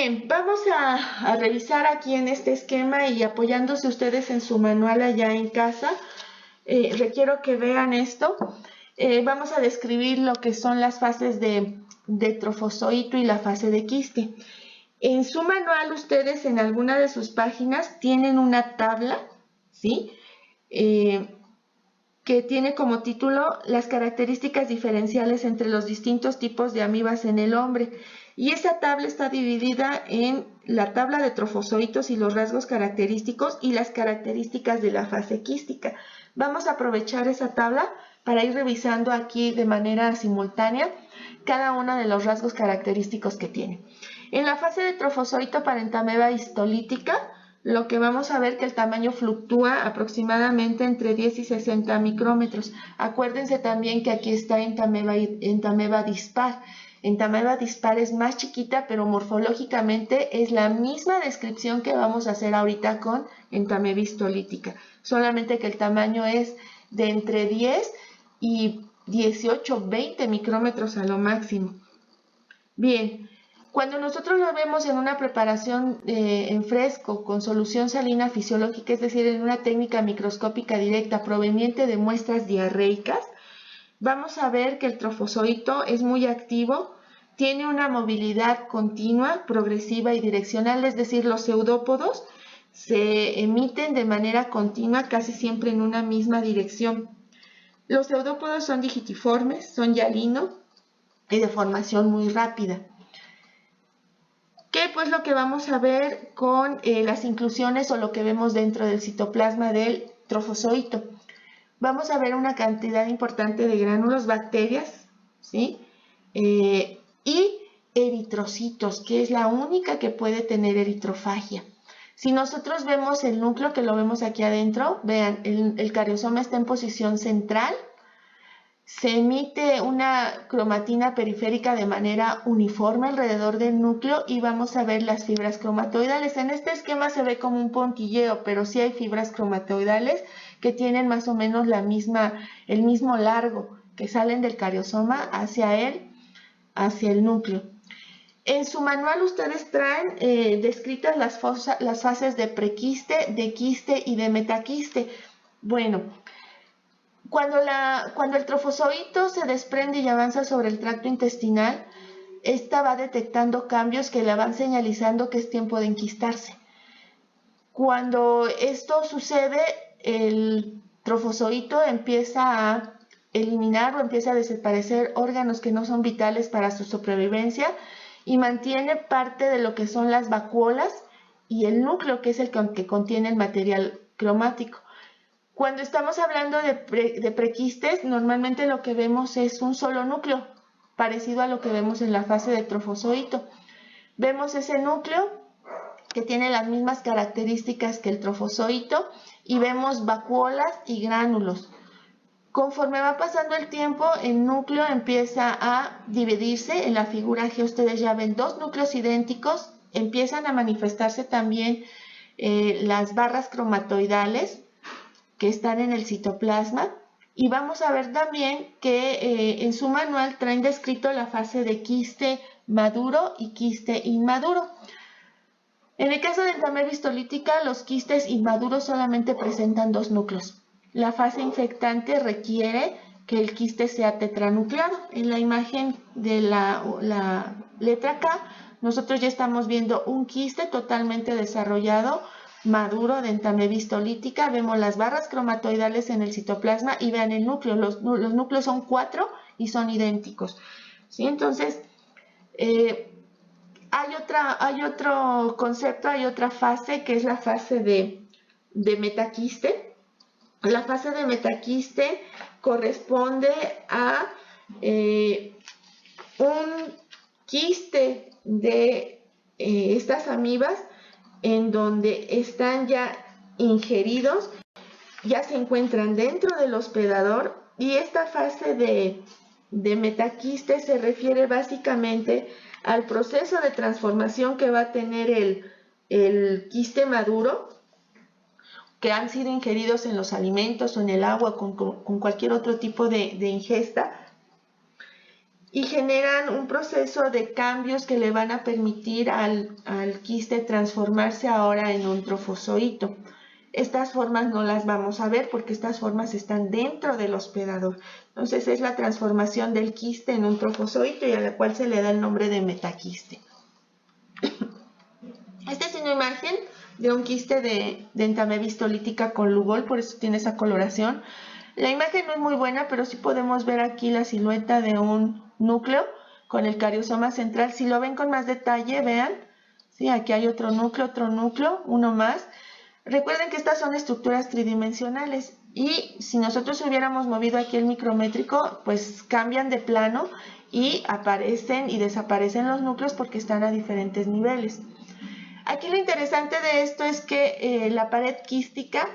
Bien, vamos a revisar aquí en este esquema y apoyándose ustedes en su manual allá en casa. Requiero que vean esto. Vamos a describir lo que son las fases de trofozoito y la fase de quiste. En su manual ustedes en alguna de sus páginas tienen una tabla, ¿sí? Que tiene como título las características diferenciales entre los distintos tipos de amibas en el hombre. Y esa tabla está dividida en la tabla de trofozoitos y los rasgos característicos y las características de la fase quística. Vamos a aprovechar esa tabla para ir revisando aquí de manera simultánea cada uno de los rasgos característicos que tiene. En la fase de trofozoito parentameba histolítica, lo que vamos a ver que el tamaño fluctúa aproximadamente entre 10 y 60 micrómetros. Acuérdense también que aquí está entameba dispar. Entameba dispar es más chiquita, pero morfológicamente es la misma descripción que vamos a hacer ahorita con entameba histolítica. Solamente que el tamaño es de entre 10 y 18, 20 micrómetros a lo máximo. Bien. Cuando nosotros lo vemos en una preparación en fresco con solución salina fisiológica, es decir, en una técnica microscópica directa proveniente de muestras diarreicas, vamos a ver que el trofozoito es muy activo, tiene una movilidad continua, progresiva y direccional, es decir, los pseudópodos se emiten de manera continua casi siempre en una misma dirección. Los pseudópodos son digitiformes, son hialinos y de formación muy rápida. ¿Qué pues lo que vamos a ver con las inclusiones o lo que vemos dentro del citoplasma del trofozoito? Vamos a ver una cantidad importante de gránulos, bacterias, ¿sí? Y eritrocitos, que es la única que puede tener eritrofagia. Si nosotros vemos el núcleo, que lo vemos aquí adentro, vean, el cariosoma está en posición central. Se emite una cromatina periférica de manera uniforme alrededor del núcleo y vamos a ver las fibras cromatoidales. En este esquema se ve como un puntilleo, pero sí hay fibras cromatoidales que tienen más o menos el mismo largo, que salen del cariosoma hacia el núcleo. En su manual ustedes traen descritas las fases de prequiste, de quiste y de metaquiste. Bueno, cuando el trofozoito se desprende y avanza sobre el tracto intestinal, esta va detectando cambios que le van señalizando que es tiempo de enquistarse. Cuando esto sucede, el trofozoito empieza a eliminar o empieza a desaparecer órganos que no son vitales para su sobrevivencia y mantiene parte de lo que son las vacuolas y el núcleo, que es el que contiene el material cromático. Cuando estamos hablando de prequistes, normalmente lo que vemos es un solo núcleo, parecido a lo que vemos en la fase de trofozoito. Vemos ese núcleo que tiene las mismas características que el trofozoito y vemos vacuolas y gránulos. Conforme va pasando el tiempo, el núcleo empieza a dividirse. En la figura que ustedes ya ven dos núcleos idénticos, empiezan a manifestarse también las barras cromatoidales que están en el citoplasma, y vamos a ver también que en su manual traen descrito la fase de quiste maduro y quiste inmaduro. En el caso de entameba histolítica, los quistes inmaduros solamente presentan dos núcleos. La fase infectante requiere que el quiste sea tetranucleado. En la imagen de la letra K, nosotros ya estamos viendo un quiste totalmente desarrollado, maduro, de entameba histolítica. Vemos las barras cromatoidales en el citoplasma y vean el núcleo. Los núcleos son 4 y son idénticos, ¿sí? Entonces, hay otro concepto, hay otra fase que es la fase de metaquiste. La fase de metaquiste corresponde a un quiste de estas amibas en donde están ya ingeridos, ya se encuentran dentro del hospedador, y esta fase de metaquiste se refiere básicamente al proceso de transformación que va a tener el quiste maduro, que han sido ingeridos en los alimentos o en el agua con cualquier otro tipo de ingesta, y generan un proceso de cambios que le van a permitir al quiste transformarse ahora en un trofozoito. Estas formas no las vamos a ver porque estas formas están dentro del hospedador. Entonces es la transformación del quiste en un trofozoito y a la cual se le da el nombre de metaquiste. Esta es una imagen de un quiste de Entamoeba histolítica con Lugol, por eso tiene esa coloración. La imagen no es muy buena, pero sí podemos ver aquí la silueta de un núcleo con el cariosoma central. Si lo ven con más detalle, vean, ¿sí? Aquí hay otro núcleo, uno más. Recuerden que estas son estructuras tridimensionales y si nosotros hubiéramos movido aquí el micrométrico, pues cambian de plano y aparecen y desaparecen los núcleos porque están a diferentes niveles. Aquí lo interesante de esto es que la pared quística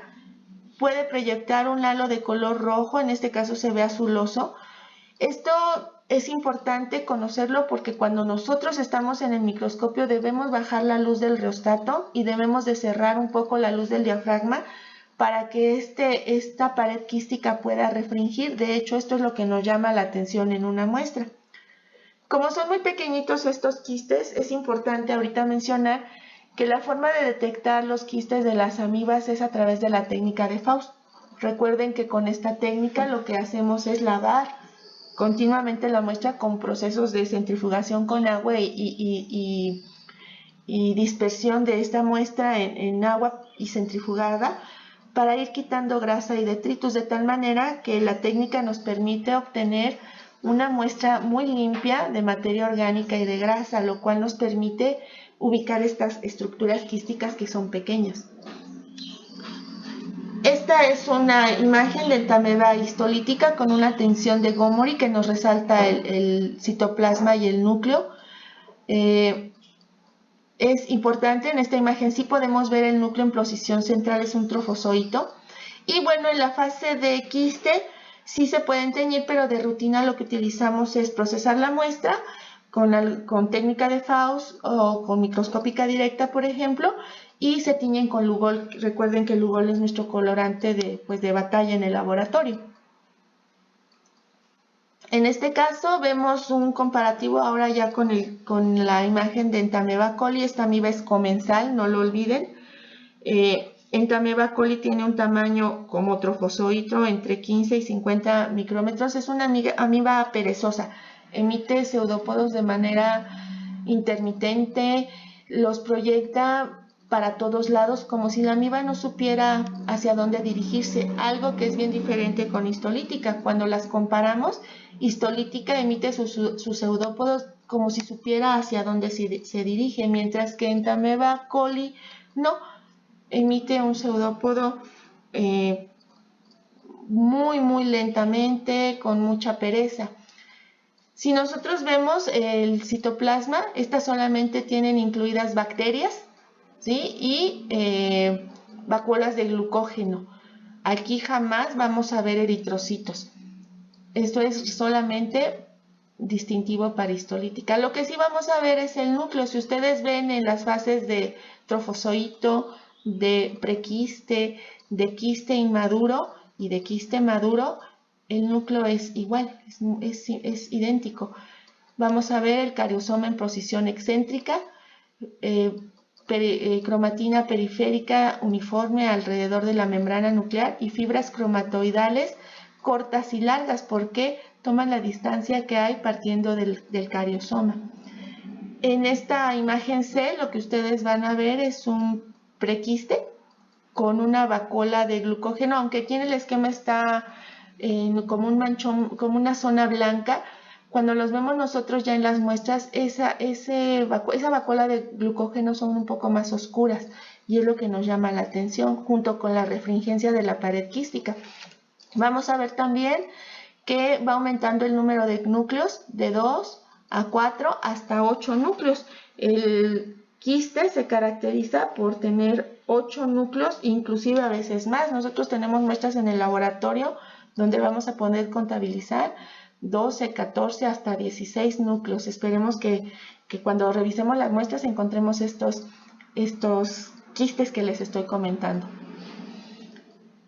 puede proyectar un halo de color rojo, en este caso se ve azuloso. Esto es importante conocerlo porque cuando nosotros estamos en el microscopio debemos bajar la luz del rheostato y debemos de cerrar un poco la luz del diafragma para que esta pared quística pueda refringir. De hecho, esto es lo que nos llama la atención en una muestra. Como son muy pequeñitos estos quistes, es importante ahorita mencionar que la forma de detectar los quistes de las amibas es a través de la técnica de Faust. Recuerden que con esta técnica lo que hacemos es lavar continuamente la muestra con procesos de centrifugación con agua y dispersión de esta muestra en agua y centrifugada para ir quitando grasa y detritus, de tal manera que la técnica nos permite obtener una muestra muy limpia de materia orgánica y de grasa, lo cual nos permite ubicar estas estructuras quísticas que son pequeñas. Esta es una imagen de Entamoeba histolítica con una tensión de Gomori que nos resalta el citoplasma y el núcleo. Es importante, en esta imagen sí podemos ver el núcleo en posición central, es un trofozoito. Y bueno, en la fase de quiste sí se pueden teñir, pero de rutina lo que utilizamos es procesar la muestra con técnica de Faust o con microscópica directa, por ejemplo, y se tiñen con Lugol. Recuerden que el Lugol es nuestro colorante de batalla en el laboratorio. En este caso vemos un comparativo ahora ya con la imagen de Entamoeba coli. Esta amiba es comensal, no lo olviden. Entamoeba coli tiene un tamaño como trofozoito entre 15 y 50 micrómetros. Es una amiba perezosa, emite pseudópodos de manera intermitente, los proyecta para todos lados como si la amiba no supiera hacia dónde dirigirse, algo que es bien diferente con histolítica. Cuando las comparamos, histolítica emite sus pseudópodos como si supiera hacia dónde se dirige, mientras que Entamoeba coli no, emite un pseudópodo muy lentamente, con mucha pereza. Si nosotros vemos el citoplasma, estas solamente tienen incluidas bacterias, ¿sí? Y vacuolas de glucógeno. Aquí jamás vamos a ver eritrocitos. Esto es solamente distintivo para histolítica. Lo que sí vamos a ver es el núcleo. Si ustedes ven en las fases de trofozoito, de prequiste, de quiste inmaduro y de quiste maduro, el núcleo es igual, es idéntico. Vamos a ver el cariosoma en posición excéntrica, cromatina periférica uniforme alrededor de la membrana nuclear y fibras cromatoidales cortas y largas porque toman la distancia que hay partiendo del cariosoma. En esta imagen C lo que ustedes van a ver es un prequiste con una vacuola de glucógeno, aunque aquí en el esquema está como un manchón, como una zona blanca. Cuando los vemos nosotros ya en las muestras, esa vacuola de glucógeno son un poco más oscuras y es lo que nos llama la atención junto con la refringencia de la pared quística. Vamos a ver también que va aumentando el número de núcleos de 2 a 4 hasta 8 núcleos. El quiste se caracteriza por tener 8 núcleos, inclusive a veces más. Nosotros tenemos muestras en el laboratorio donde vamos a poder contabilizar 12, 14 hasta 16 núcleos. Esperemos que cuando revisemos las muestras encontremos estos quistes que les estoy comentando.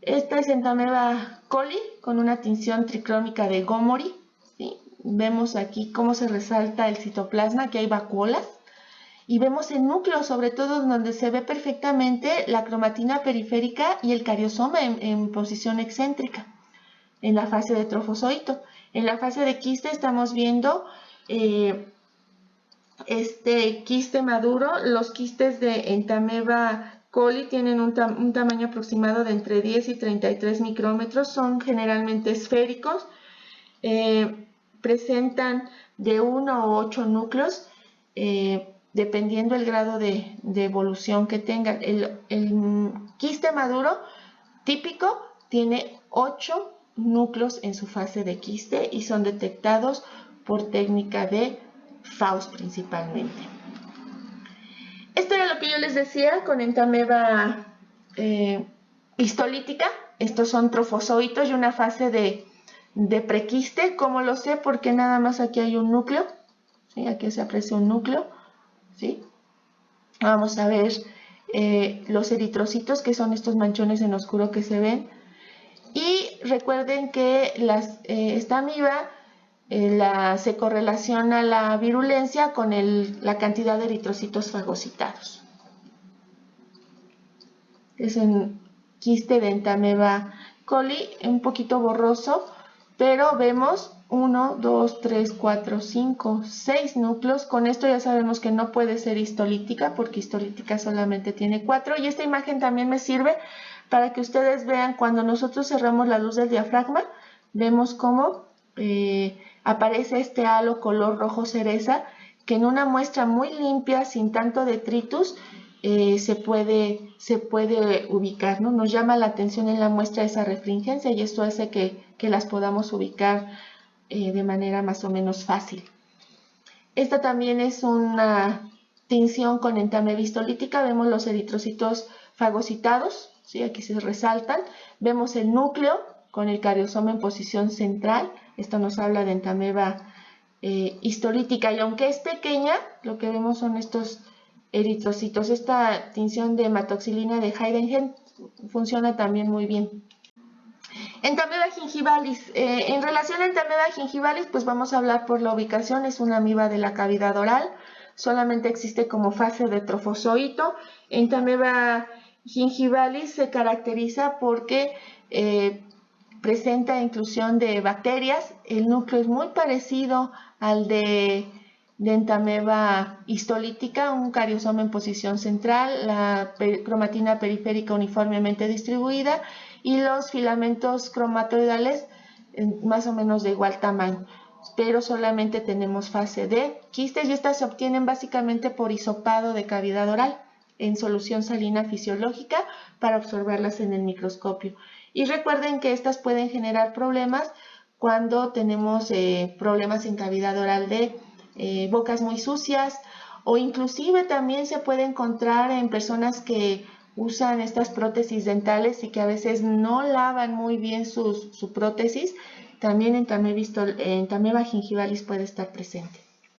Esta es Entamoeba coli con una tinción tricrómica de Gomori, ¿sí? Vemos aquí cómo se resalta el citoplasma, que hay vacuolas. Y vemos el núcleo, sobre todo donde se ve perfectamente la cromatina periférica y el cariosoma en posición excéntrica, en la fase de trofozoito. En la fase de quiste estamos viendo este quiste maduro. Los quistes de Entamoeba coli tienen un tamaño aproximado de entre 10 y 33 micrómetros, son generalmente esféricos, presentan de 1 o 8 núcleos, dependiendo el grado de evolución que tengan. El quiste maduro típico tiene 8 núcleos en su fase de quiste y son detectados por técnica de Faust principalmente. Esto era lo que yo les decía con Entamoeba histolítica. Estos son trofozoitos y una fase de prequiste. ¿Cómo lo sé? Porque nada más aquí hay un núcleo, ¿sí? Aquí se aprecia un núcleo, ¿sí? Vamos a ver los eritrocitos, que son estos manchones en oscuro que se ven. Y recuerden que esta amiba se correlaciona la virulencia con la cantidad de eritrocitos fagocitados. Es un quiste de Entamoeba coli, un poquito borroso, pero vemos 1, 2, 3, 4, 5, 6 núcleos. Con esto ya sabemos que no puede ser histolítica, porque histolítica solamente tiene 4. Y esta imagen también me sirve para que ustedes vean cuando nosotros cerramos la luz del diafragma, vemos cómo aparece este halo color rojo cereza, que en una muestra muy limpia, sin tanto detritus, se puede ubicar, ¿no? Nos llama la atención en la muestra esa refringencia y esto hace que las podamos ubicar de manera más o menos fácil. Esta también es una tinción con Entamoeba histolítica. Vemos los eritrocitos fagocitados, ¿sí? Aquí se resaltan. Vemos el núcleo con el cariosoma en posición central. Esto nos habla de Entamoeba histolítica, y aunque es pequeña, lo que vemos son estos eritrocitos. Esta tinción de hematoxilina de Heidenheim funciona también muy bien. Entamoeba gingivalis. En relación a Entamoeba gingivalis, pues vamos a hablar por la ubicación. Es una amiba de la cavidad oral. Solamente existe como fase de trofozoito. Entamoeba gingivalis se caracteriza porque presenta inclusión de bacterias. El núcleo es muy parecido al de Entamoeba histolítica, un cariosoma en posición central, la cromatina periférica uniformemente distribuida y los filamentos cromatoidales más o menos de igual tamaño. Pero solamente tenemos fase de quistes y estas se obtienen básicamente por hisopado de cavidad oral en solución salina fisiológica para observarlas en el microscopio. Y recuerden que estas pueden generar problemas cuando tenemos problemas en cavidad oral de bocas muy sucias, o inclusive también se puede encontrar en personas que usan estas prótesis dentales y que a veces no lavan muy bien su prótesis. También Entamoeba gingivalis puede estar presente.